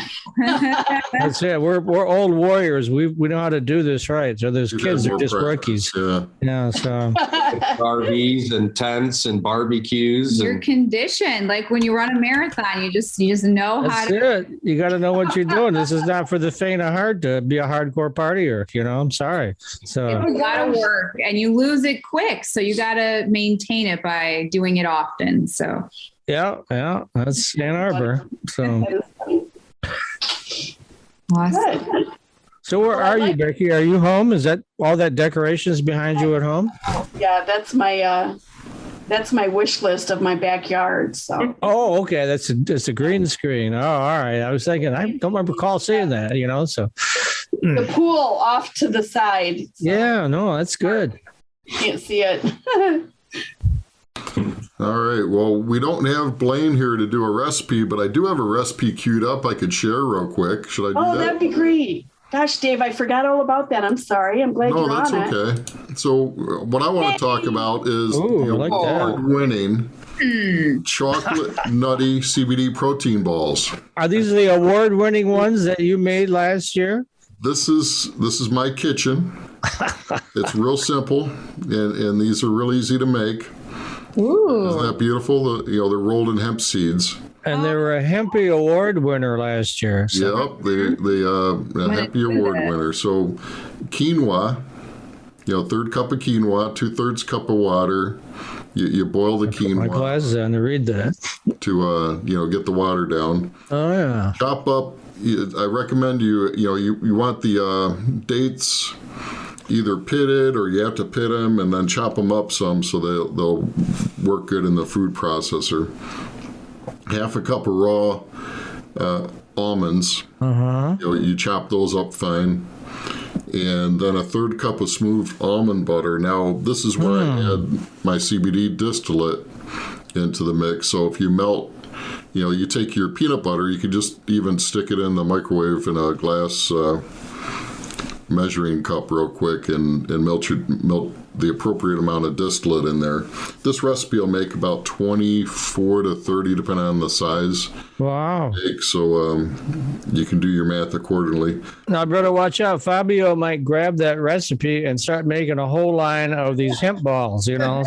that's it. We're old warriors. We know how to do this right. So those kids are just rookies. Yeah. Yeah. So RVs and tents and barbecues. You're And conditioned. Like when you run a marathon, you just know how that's to. it. You got to know what you're doing. This is not for the faint of heart to be a hardcore partier. I'm sorry. So It's a lot of work, and you lose it quick. So you got to maintain it by doing it often. So yeah, that's Ann Arbor. So. awesome. Good. So where are you, Becky? Are you home? Is that all that decorations behind you at home? Yeah, that's my wish list of my backyard. So Oh, okay. That's a green screen. Oh, all right. I was thinking, I don't recall seeing that, so. the pool off to the side. So Yeah, no, that's good. you can't see it. All right. Well, we don't have Blaine here to do a recipe, but I do have a recipe queued up I could share real quick. Should I do Oh, that? that'd be great. Gosh, Dave, I forgot all about that. I'm sorry. I'm glad No, you're that's on it. okay. So what I want to talk about is Ooh, the I like that. award-winning chocolate nutty CBD protein balls. Are these the award-winning ones that you made last year? This is my kitchen. It's real simple, and these are real easy to make. Ooh. Isn't that beautiful? They're rolled in hemp seeds. And they were a Hempy Award winner last year. So. Yep, they a Hempy Award winner. So quinoa, third cup of quinoa, 2/3 cup of water. You boil the quinoa. My glasses on to read that. To get the water down. Oh yeah. Chop up. I recommend you want the dates either pitted or you have to pit them and then chop them up some so they'll work good in the food processor. Half a cup of raw almonds. You chop those up fine. And then a 1/3 cup of smooth almond butter. Now, this is where I add my CBD distillate into the mix. So if you melt, you take your peanut butter, you could just even stick it in the microwave in a glass measuring cup real quick and melt the appropriate amount of distillate in there. This recipe will make about 24 to 30, depending on the size. Wow. So you can do your math accordingly. Now, brother, watch out. Fabio might grab that recipe and start making a whole line of these hemp balls, So no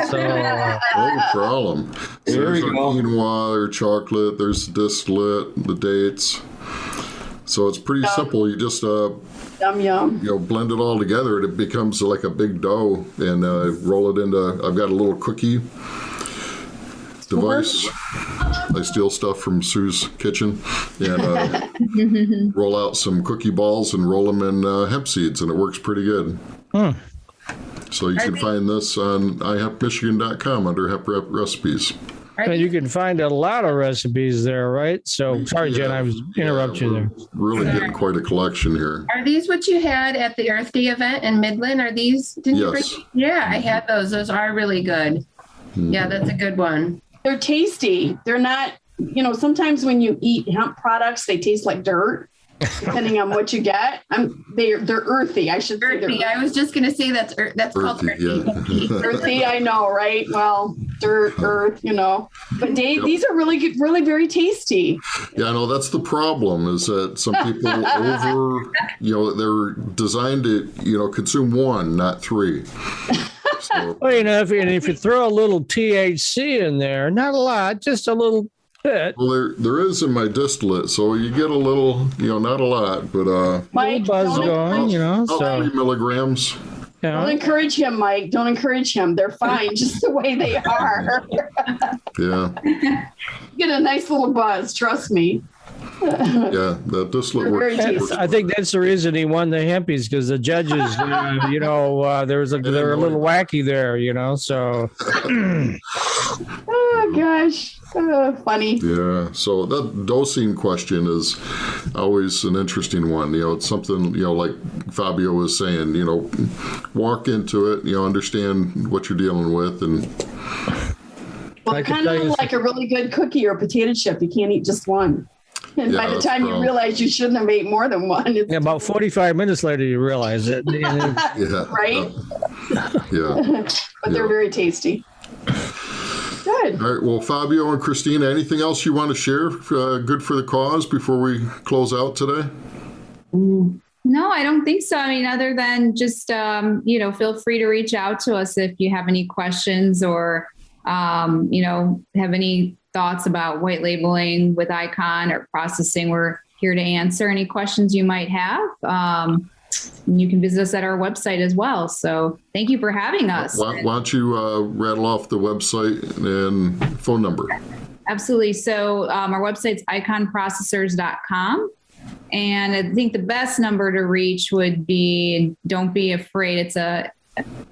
problem. So there's our quinoa or chocolate. There's the distillate, the dates. So it's pretty simple. You just Yum. blend it all together and it becomes like a big dough and roll it into, I've got a little cookie device. I steal stuff from Sue's kitchen and roll out some cookie balls and roll them in hemp seeds, and it works pretty good. So you can find this on ihempmichigan.com under hemp recipes. And you can find a lot of recipes there, right? So, sorry, Jen, I was interrupting you there. Really getting quite a collection here. Are these what you had at the Earth Day event in Midland? Are these? Yes. Yeah, I had those. Those are really good. Yeah, that's a good one. They're tasty. They're not, sometimes when you eat hemp products, they taste like dirt, depending on what you get. They're earthy. I should say. Earthy. I was just going to say that's called earthy. Yeah. Earthy, I know, right? Well, dirt, earth, But these are really good, really very tasty. Yeah, no, that's the problem is that some people they're designed to, consume one, not three. So, Well, if you throw a little THC in there, not a lot, just a little bit. well, there is in my distillate, so you get a little, not a lot, but Mike, Buzz going, about so 3 milligrams. don't encourage him, Mike. Don't encourage him. They're fine just the way they are. Yeah, Get a nice little buzz, trust me. yeah, that distillate They're very works. tasty. I think that's the reason he won the Hempies, because the judges, they were a little wacky there, So Oh gosh, funny. Yeah, so that dosing question is always an interesting one. It's something, like Fabio was saying, walk into it, understand what you're dealing with. And Well, they're kind of like a really good cookie or potato chip. You can't eat just one. And by the time you realize you shouldn't have ate more than one. about 45 minutes later, you realize it. yeah, Right? Yeah. But they're very tasty. Good. All right. Well, Fabio and Christina, anything else you want to share good for the cause before we close out today? No, I don't think so. Other than just, feel free to reach out to us if you have any questions or, have any thoughts about white labeling with Icon or processing. We're here to answer any questions you might have. You can visit us at our website as well. So thank you for having us. Why don't you rattle off the website and phone number? Absolutely. So our website's iconprocessors.com. And I think the best number to reach would be, don't be afraid, it's a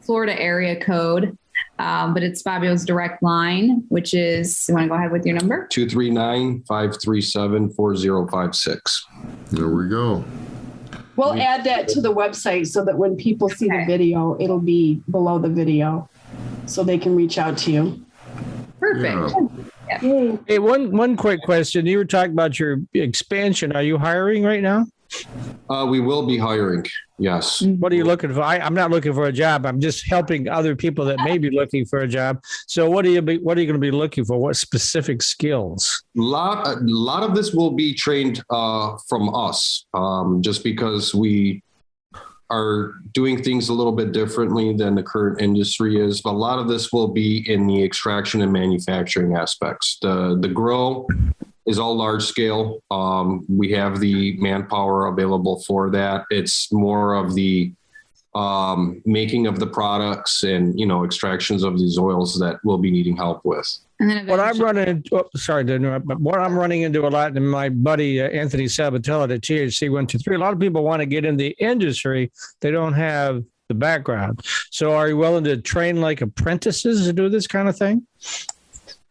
Florida area code, but it's Fabio's direct line, which is, you want to go ahead with your number? 239-537-4056. There we go. We'll add that to the website so that when people see the video, it'll be below the video so they can reach out to you. Perfect. Yeah. Hey, one quick question. You were talking about your expansion. Are you hiring right now? We will be hiring. Yes. What are you looking for? I'm not looking for a job. I'm just helping other people that may be looking for a job. So what are you going to be looking for? What specific skills? A lot of this will be trained from us, just because we are doing things a little bit differently than the current industry is, but a lot of this will be in the extraction and manufacturing aspects. The grow is all large scale. We have the manpower available for that. It's more of the making of the products and, extractions of these oils that we'll be needing help with. And then What I'm running into, sorry to interrupt, but what I'm running into a lot, and my buddy Anthony Sabatella at THC 123, a lot of people want to get in the industry. They don't have the background. So are you willing to train like apprentices to do this kind of thing?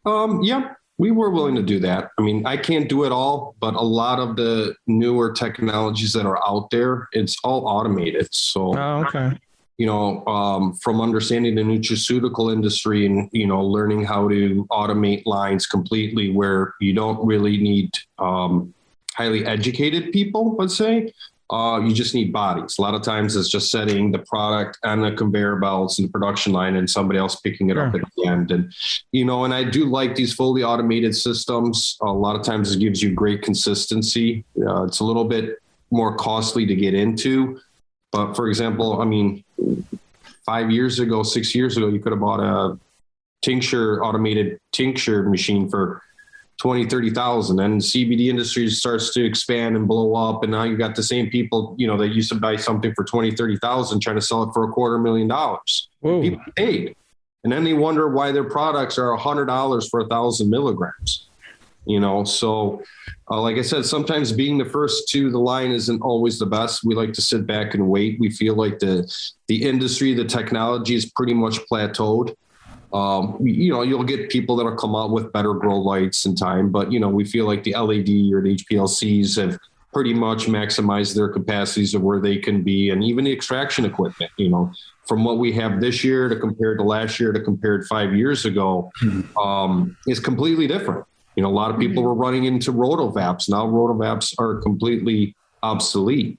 Yeah, we were willing to do that. I mean, I can't do it all, but a lot of the newer technologies that are out there, it's all automated. So, okay. From understanding the nutraceutical industry and, learning how to automate lines completely where you don't really need highly educated people, let's say. You just need bodies. A lot of times it's just setting the product on the conveyor belts and the production line and somebody else picking it up at the end. And, and I do like these fully automated systems. A lot of times it gives you great consistency. It's a little bit more costly to get into. But for example, 6 years ago, you could have bought a automated tincture machine for 20, 30,000. And the CBD industry starts to expand and blow up. And now you got the same people, that used to buy something for 20, 30,000 trying to sell it for $250,000. People paid. And then they wonder why their products are $100 for 1,000 milligrams. So like I said, sometimes being the first to the line isn't always the best. We like to sit back and wait. We feel like the industry, the technology is pretty much plateaued. You'll get people that'll come out with better grow lights in time, but we feel like the LED or the HPLCs have pretty much maximized their capacities of where they can be. And even the extraction equipment, from what we have this year to compared to last year to compared 5 years ago, is completely different. A lot of people were running into rotovaps. Now rotovaps are completely obsolete,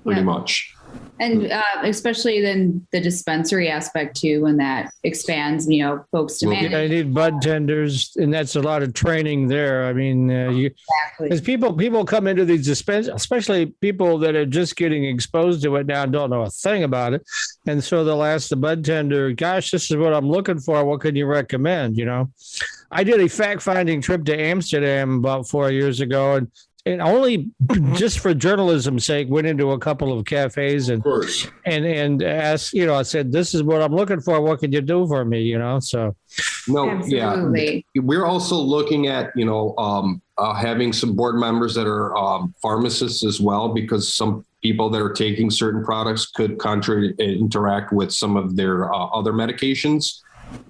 pretty much. And especially then the dispensary aspect too, when that expands, folks demand. Yeah, I need bud tenders, and that's a lot of training there. I mean, as people come into these dispensaries, especially people that are just getting exposed to it now and don't know a thing about it, and so they'll ask the bud tender, "Gosh, this is what I'm looking for. What can you recommend?" I did a fact-finding trip to Amsterdam about 4 years ago, and only just for journalism's sake went into a couple of cafes and asked, I said, "This is what I'm looking for. What can you do for me?" So. No, absolutely. Yeah. We're also looking at, having some board members that are pharmacists as well, because some people that are taking certain products could interact with some of their other medications.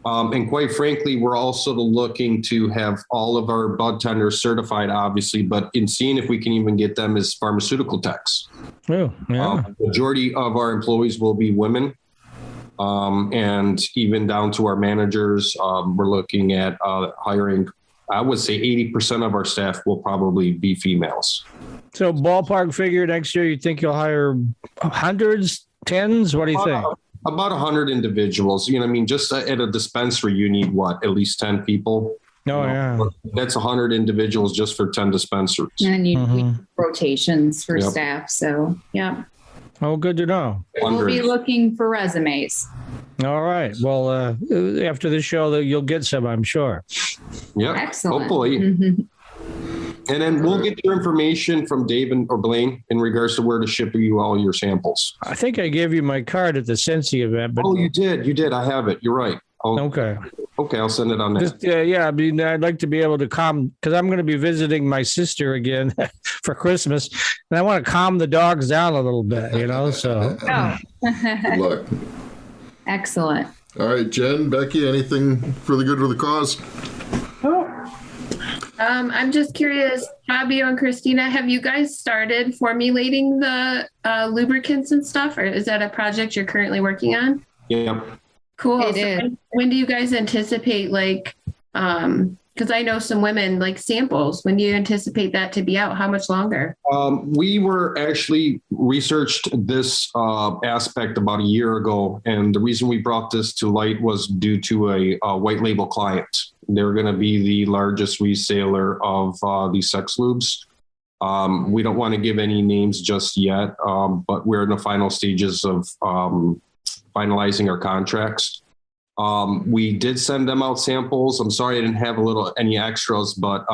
And quite frankly, we're also looking to have all of our bud tenders certified, obviously, but in seeing if we can even get them as pharmaceutical techs. Oh, yeah. Majority of our employees will be women. And even down to our managers, we're looking at hiring, I would say 80% of our staff will probably be females. So ballpark figure next year, you think you'll hire hundreds, tens? What do you think? About 100 individuals. Just at a dispensary, you need at least 10 people. Oh, yeah. That's 100 individuals just for 10 dispensaries. And you need rotations for staff. So, yeah. Oh, good to know. We'll be looking for resumes. All right. Well, after the show, you'll get some, I'm sure. Yeah. Excellent. Hopefully. And then we'll get your information from Dave or Blaine in regards to where to ship you all your samples. I think I gave you my card at the Sensi event. But... Oh, you did. I have it. You're right. Okay. I'll send it on that. I'd like to be able to calm, because I'm going to be visiting my sister again for Christmas, and I want to calm the dogs down a little bit, so. Oh. Good luck. Excellent. All right, Jen, Becky, anything for the good of the cause? I'm just curious, Fabio and Cristina, have you guys started formulating the lubricants and stuff, or is that a project you're currently working on? Yeah. Cool. It is. When do you guys anticipate, because I know some women like samples, when do you anticipate that to be out? How much longer? We were actually researched this aspect about a year ago. And the reason we brought this to light was due to a white label client. They're going to be the largest reseller of these sex lubes. We don't want to give any names just yet, but we're in the final stages of finalizing our contracts. We did send them out samples. I'm sorry I didn't have any extras, but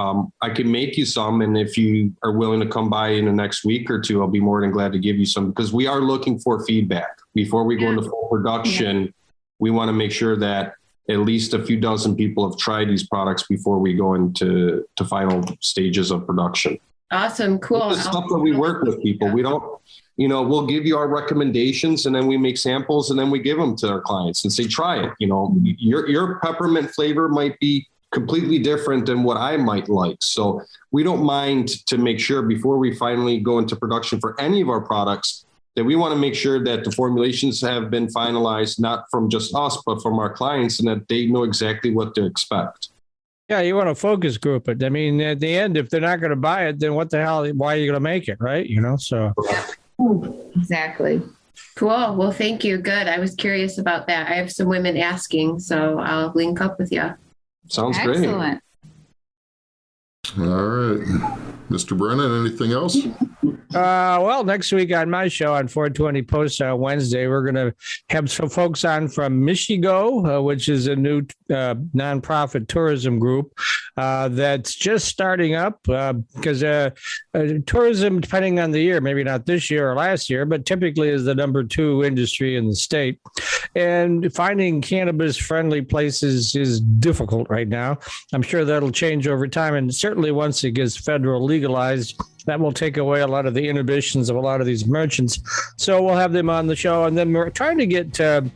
I can make you some. And if you are willing to come by in the next week or two, I'll be more than glad to give you some, because we are looking for feedback. Before we go into full production, we want to make sure that at least a few dozen people have tried these products before we go into final stages of production. Awesome. Cool. It's stuff that we work with people. We don't, we'll give you our recommendations, and then we make samples, and then we give them to our clients and say, try it. Your peppermint flavor might be completely different than what I might like. So we don't mind to make sure before we finally go into production for any of our products that we want to make sure that the formulations have been finalized, not from just us, but from our clients, and that they know exactly what to expect. Yeah, you want to focus group it. I mean, at the end, if they're not going to buy it, then what the hell, why are you going to make it, right? So. Exactly. Cool. Well, thank you. Good. I was curious about that. I have some women asking, so I'll link up with you. Sounds great. Excellent. All right. Mr. Brennan, anything else? Well, next week on my show on 420 Post on Wednesday, we're going to have some folks on from Michigo, which is a new nonprofit tourism group that's just starting up because tourism, depending on the year, maybe not this year or last year, but typically is the number 2 industry in the state. And finding cannabis-friendly places is difficult right now. I'm sure that'll change over time, and certainly once it gets federal legalized, that will take away a lot of the inhibitions of a lot of these merchants. So we'll have them on the show. And then we're trying to get the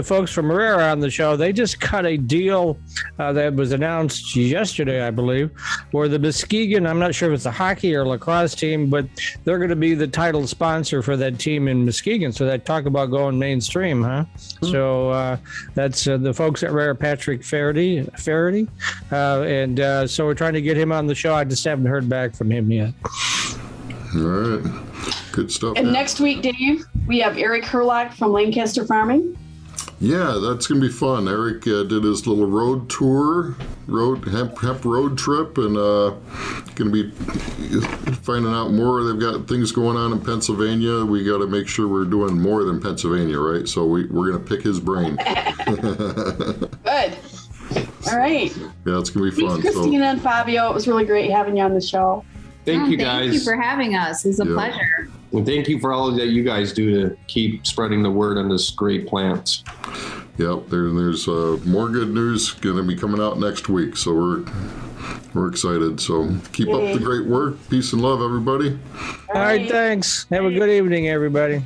folks from Herrera on the show. They just cut a deal that was announced yesterday, I believe, where the Muskegon, I'm not sure if it's a hockey or lacrosse team, but they're going to be the title sponsor for that team in Muskegon. So that talk about going mainstream, huh? Mm-hmm. So that's the folks at Herrera, Patrick Faraday. And so we're trying to get him on the show. I just haven't heard back from him yet. All right. Good stuff. And next week, Dave, we have Eric Herlock from Lancaster Farming. Yeah, that's going to be fun. Eric did his little road tour, hemp road trip, and going to be finding out more. They've got things going on in Pennsylvania. We got to make sure we're doing more than Pennsylvania, right? So we're going to pick his brain. Good. All right. Yeah, it's going to be fun. Thanks, Christina and Fabio. It was really great having you on the show. Thank you, guys. Thank you for having us. It was a pleasure. And thank you for all that you guys do to keep spreading the word on this great plant. Yep, there's more good news going to be coming out next week, so we're excited. So keep up the great work. Peace and love, everybody. All right, thanks. Have a good evening, everybody.